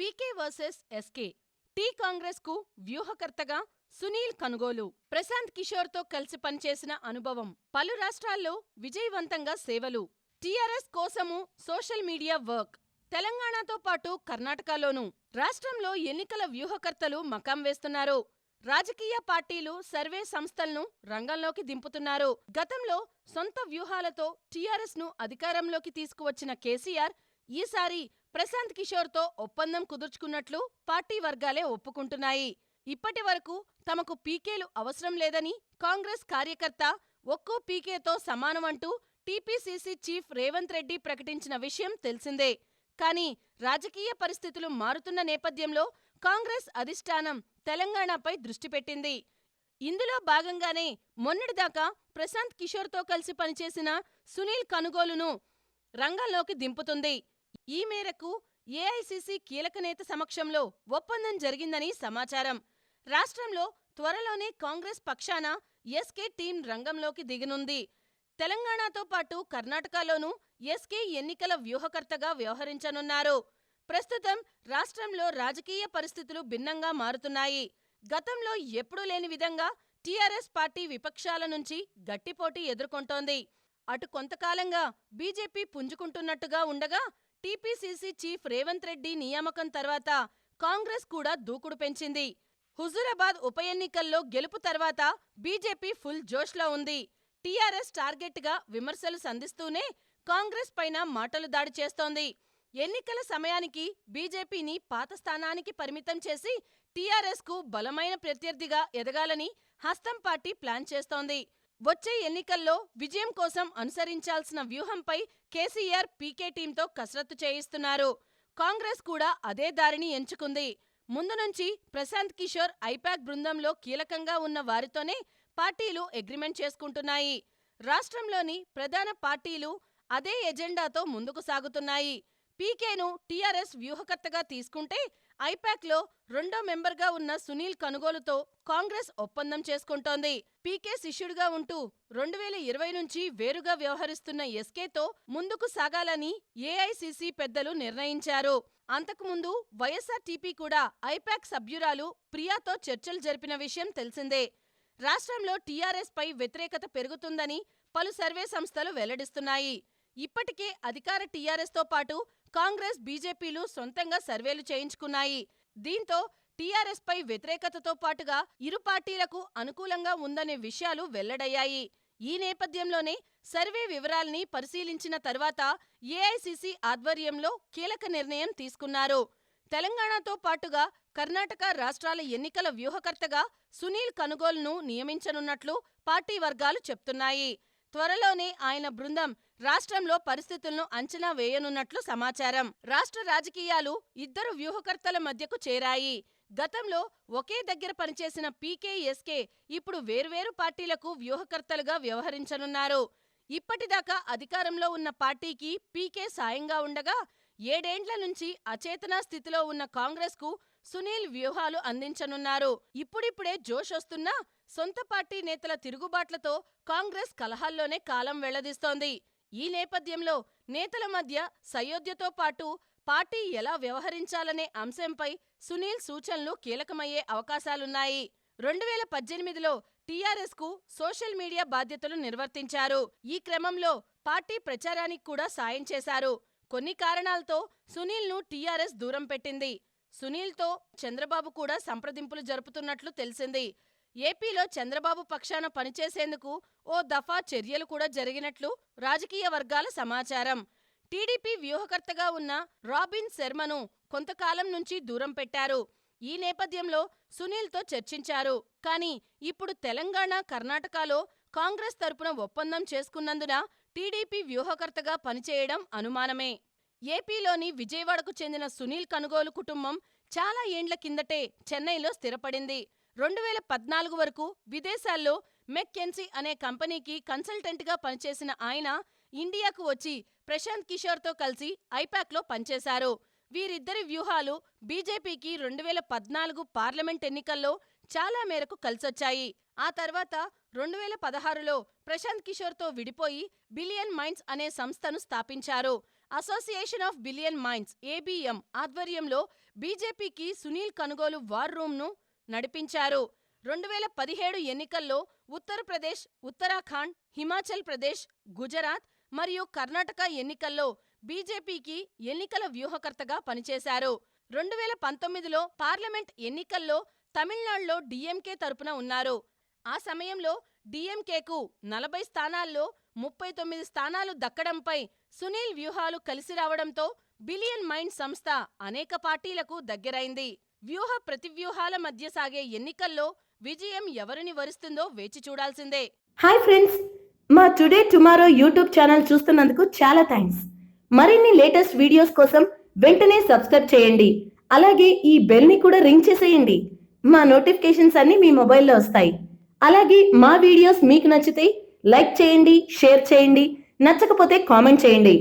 పీకే versus SK. Tea Congress కు వ్యూహకర్తగా సునీల్ కనుగోలు. ప్రశాంత్ కిషోర్ తో కలిసి పనిచేసిన అనుభవం. పలు రాష్ట్రాల్లో విజయవంతంగా సేవలు. టీఆర్ఎస్ కోసము సోషల్ మీడియా వర్క్. తెలంగాణతో పాటు కర్ణాటకలోనూ. రాష్ట్రంలో ఎన్నికల వ్యూహకర్తలు మకాం వేస్తున్నారు. రాజకీయ పార్టీలు, సర్వే సంస్థలను రంగంలోకి దింపుతున్నారు. గతంలో సొంత వ్యూహాలతో టీఆర్ఎస్ ను అధికారంలోకి తీసుకువచ్చిన కేసీఆర్ ఈసారి ప్రశాంత్ కిషోర్ తో ఒప్పందం కుదుర్చుకున్నట్లు పార్టీ వర్గాలే ఒప్పుకుంటున్నాయి. ఇప్పటి వరకు తమకు పీకేలు అవసరం లేదని కాంగ్రెస్ కార్యకర్త ఒక్కో పీకేతో సమానమంటూ టీపీసీసీ చీఫ్ రేవంత్ రెడ్డి ప్రకటించిన విషయం తెలిసిందే. కానీ రాజకీయ పరిస్థితులు మారుతున్న నేపథ్యంలో కాంగ్రెస్ అధిష్టానం తెలంగాణపై దృష్టి పెట్టింది. ఇందులో భాగంగానే మొన్నటిదాకా ప్రశాంత్ కిషోర్తో కలిసి పనిచేసిన సునీల్ కనుగోలును రంగంలోకి దింపుతుంది. ఈ మేరకు ఏఐసీసీ కీలక నేత సమక్షంలో ఒప్పందం జరిగిందని సమాచారం. రాష్ట్రంలో త్వరలోనే కాంగ్రెస్ పక్షాన ఎస్కే టీం రంగంలోకి దిగనుంది. తెలంగాణతో పాటు కర్ణాటకలోనూ ఎస్కే ఎన్నికల వ్యూహకర్తగా వ్యవహరించనున్నారు. ప్రస్తుతం రాష్ట్రంలో రాజకీయ పరిస్థితులు భిన్నంగా మారుతున్నాయి. గతంలో ఎప్పుడూ లేని విధంగా టీఆర్ఎస్ పార్టీ విపక్షాల నుంచి గట్టిపోటీ ఎదుర్కొంటోంది. అటు కొంతకాలంగా బీజేపీ పుంజుకుంటున్నట్టుగా ఉండగా, టీపీసీసీ చీఫ్ రేవంత్ రెడ్డి నియామకం తర్వాత కాంగ్రెస్ కూడా దూకుడు పెంచింది. హుజూరాబాద్ ఉప ఎన్నికల్లో గెలుపు తర్వాత బీజేపీ ఫుల్ జోష్లో ఉంది. టీఆర్ఎస్ టార్గెట్గా విమర్శలు సంధిస్తూనే కాంగ్రెస్ పైన మాటలు దాడి చేస్తోంది. ఎన్నికల సమయానికి బీజేపీని పాత స్థానానికి పరిమితం చేసి టీఆర్ఎస్ కు బలమైన ప్రత్యర్థిగా ఎదగాలని హస్తం పార్టీ ప్లాన్ చేస్తోంది. వచ్చే ఎన్నికల్లో విజయం కోసం అనుసరించాల్సిన వ్యూహంపై కేసీఆర్, పీకే టీంతో కసరత్తు చేయిస్తున్నారు. కాంగ్రెస్ కూడా అదే దారిని ఎంచుకుంది. ముందు నుంచి ప్రశాంత్ కిషోర్ ఐపాక్ బృందంలో కీలకంగా ఉన్న వారితోనే పార్టీలు అగ్రిమెంట్ చేసుకుంటున్నాయి. రాష్ట్రంలోని ప్రధాన పార్టీలు అదే ఎజెండాతో ముందుకు సాగుతున్నాయి. పీకేను టీఆర్ఎస్ వ్యూహకర్తగా తీసుకుంటే, ఐపాక్లో రెండో మెంబర్గా ఉన్న సునీల్ కనుగోలుతో కాంగ్రెస్ ఒప్పందం చేసుకుంటోంది. పీకే శిష్యుడిగా ఉంటూ 2020 నుంచి వేరుగా వ్యవహరిస్తున్న ఎస్కేతో ముందుకు సాగాలని ఏఐసీసీ పెద్దలు నిర్ణయించారు. అంతకుముందు వైఎస్ఆర్టీపీ కూడా ఐపాక్ సభ్యురాలు ప్రియాతో చర్చలు జరిపిన విషయం తెలిసిందే. రాష్ట్రంలో టీఆర్ఎస్ పై వ్యతిరేకత పెరుగుతుందని పలు సర్వే సంస్థలు వెల్లడిస్తున్నాయి. ఇప్పటికే అధికార టీఆర్ఎస్తో పాటు కాంగ్రెస్, బీజేపీలు సొంతంగా సర్వేలు చేయించుకున్నాయి. దీంతో టీఆర్ఎస్ పై వ్యతిరేకతతో పాటుగా ఇరు పార్టీలకు అనుకూలంగా ఉందనే విషయాలు వెల్లడయ్యాయి. ఈ నేపథ్యంలోనే సర్వే వివరాల్ని పరిశీలించిన తర్వాత ఏఐసీసీ ఆధ్వర్యంలో కీలక నిర్ణయం తీసుకున్నారు. తెలంగాణతో పాటుగా కర్ణాటక రాష్ట్రాల ఎన్నికల వ్యూహకర్తగా సునీల్ కనుగోలును నియమించనున్నట్లు పార్టీ వర్గాలు చెప్తున్నాయి. త్వరలోనే ఆయన బృందం రాష్ట్రంలో పరిస్థితులను అంచనా వేయనున్నట్లు సమాచారం. రాష్ట్ర రాజకీయాలు ఇద్దరు వ్యూహకర్తల మధ్యకు చేరాయి. గతంలో ఒకే దగ్గర పనిచేసిన పీకే, ఎస్కే ఇప్పుడు వేర్వేరు పార్టీలకు వ్యూహకర్తలుగా వ్యవహరించనున్నారు. ఇప్పటిదాకా అధికారంలో ఉన్న పార్టీకి పీకే సాయంగా ఉండగా, 7 ఏండ్ల నుంచి అచేతనా స్థితిలో ఉన్న కాంగ్రెస్ కు సునీల్ వ్యూహాలు అందించనున్నారు. ఇప్పుడిప్పుడే జోష్ వస్తున్నా సొంత పార్టీ నేతల తిరుగుబాట్లతో కాంగ్రెస్ కలహాల్లోనే కాలం వెళ్లదీస్తోంది. ఈ నేపథ్యంలో నేతల మధ్య సయోధ్యతో పాటు పార్టీ ఎలా వ్యవహరించాలనే అంశంపై సునీల్ సూచనలు కీలకమయ్యే అవకాశాలున్నాయి. 2018లో టీఆర్ఎస్ కు సోషల్ మీడియా బాధ్యతలు నిర్వర్తించారు. ఈ క్రమంలో పార్టీ ప్రచారానికి కూడా సాయం చేశారు. కొన్ని కారణాలతో సునీల్ను టీఆర్ఎస్ దూరం పెట్టింది. సునీల్తో చంద్రబాబు కూడా సంప్రదింపులు జరుపుతున్నట్లు తెలిసింది. ఏపీలో చంద్రబాబు పక్షాన పనిచేసేందుకు ఓ దఫా చర్యలు కూడా జరిగినట్లు రాజకీయ వర్గాల సమాచారం. టీడీపీ వ్యూహకర్తగా ఉన్న రాబిన్ శర్మను కొంతకాలం నుంచి దూరం పెట్టారు. ఈ నేపథ్యంలో సునీల్తో చర్చించారు. కానీ ఇప్పుడు తెలంగాణ, కర్ణాటకలో కాంగ్రెస్ తరపున ఒప్పందం చేసుకున్నందున టీడీపీ వ్యూహకర్తగా పనిచేయడం అనుమానమే. ఏపీలోని విజయవాడకు చెందిన సునీల్ కనుగోలు కుటుంబం చాలా ఏండ్ల కిందటే చెన్నైలో స్థిరపడింది. 2014 వరకు విదేశాల్లో మెక్కెన్సీ అనే కంపెనీకి కన్సల్టెంట్గా పనిచేసిన ఆయన ఇండియాకు వచ్చి ప్రశాంత్ కిషోర్తో కలిసి ఐపాక్లో పనిచేశారు. వీరిద్దరి వ్యూహాలు బీజేపీకి 2014 పార్లమెంట్ ఎన్నికల్లో చాలా మేరకు కలిసొచ్చాయి. ఆ తర్వాత 2016లో ప్రశాంత్ కిషోర్తో విడిపోయి బిలియన్ మైండ్స్ అనే సంస్థను స్థాపించారు. Association of billion minds ABM ఆధ్వర్యంలో బీజేపీకి సునీల్ కనుగోలు వార్ రూమ్ను నడిపించారు. 2017 ఎన్నికల్లో ఉత్తరప్రదేశ్, ఉత్తరాఖండ్, హిమాచల్ ప్రదేశ్, గుజరాత్ మరియు కర్ణాటక ఎన్నికల్లో బీజేపీకి ఎన్నికల వ్యూహకర్తగా పనిచేశారు. 2019లో పార్లమెంట్ ఎన్నికల్లో తమిళనాడులో DMK తరపున ఉన్నారు. ఆ సమయంలో DMKకు 40 స్థానాల్లో 39 స్థానాలు దక్కడంపై సునీల్ వ్యూహాలు కలిసి రావడంతో బిలియన్ మైండ్ సంస్థ అనేక పార్టీలకు దగ్గరైంది. వ్యూహ ప్రతివ్యూహాల మధ్య సాగే ఎన్నికల్లో విజయం ఎవరిని వరిస్తుందో వేచి చూడాల్సిందే. హాయ్ ఫ్రెండ్స్, మా టుడే టుమారో యూట్యూబ్ ఛానల్ చూస్తున్నందుకు చాలా థ్యాంక్స్. మరిన్ని లేటెస్ట్ వీడియోస్ కోసం వెంటనే సబ్స్క్రైబ్ చేయండి. అలాగే ఈ బెల్ ని కూడా రింగ్ చేసేయండి. మా నోటిఫికేషన్స్ అన్ని మీ మొబైల్లో వస్తాయి. అలాగే మా వీడియోస్ మీకు నచ్చితే లైక్ చేయండి, షేర్ చేయండి, నచ్చకపోతే కామెంట్ చేయండి.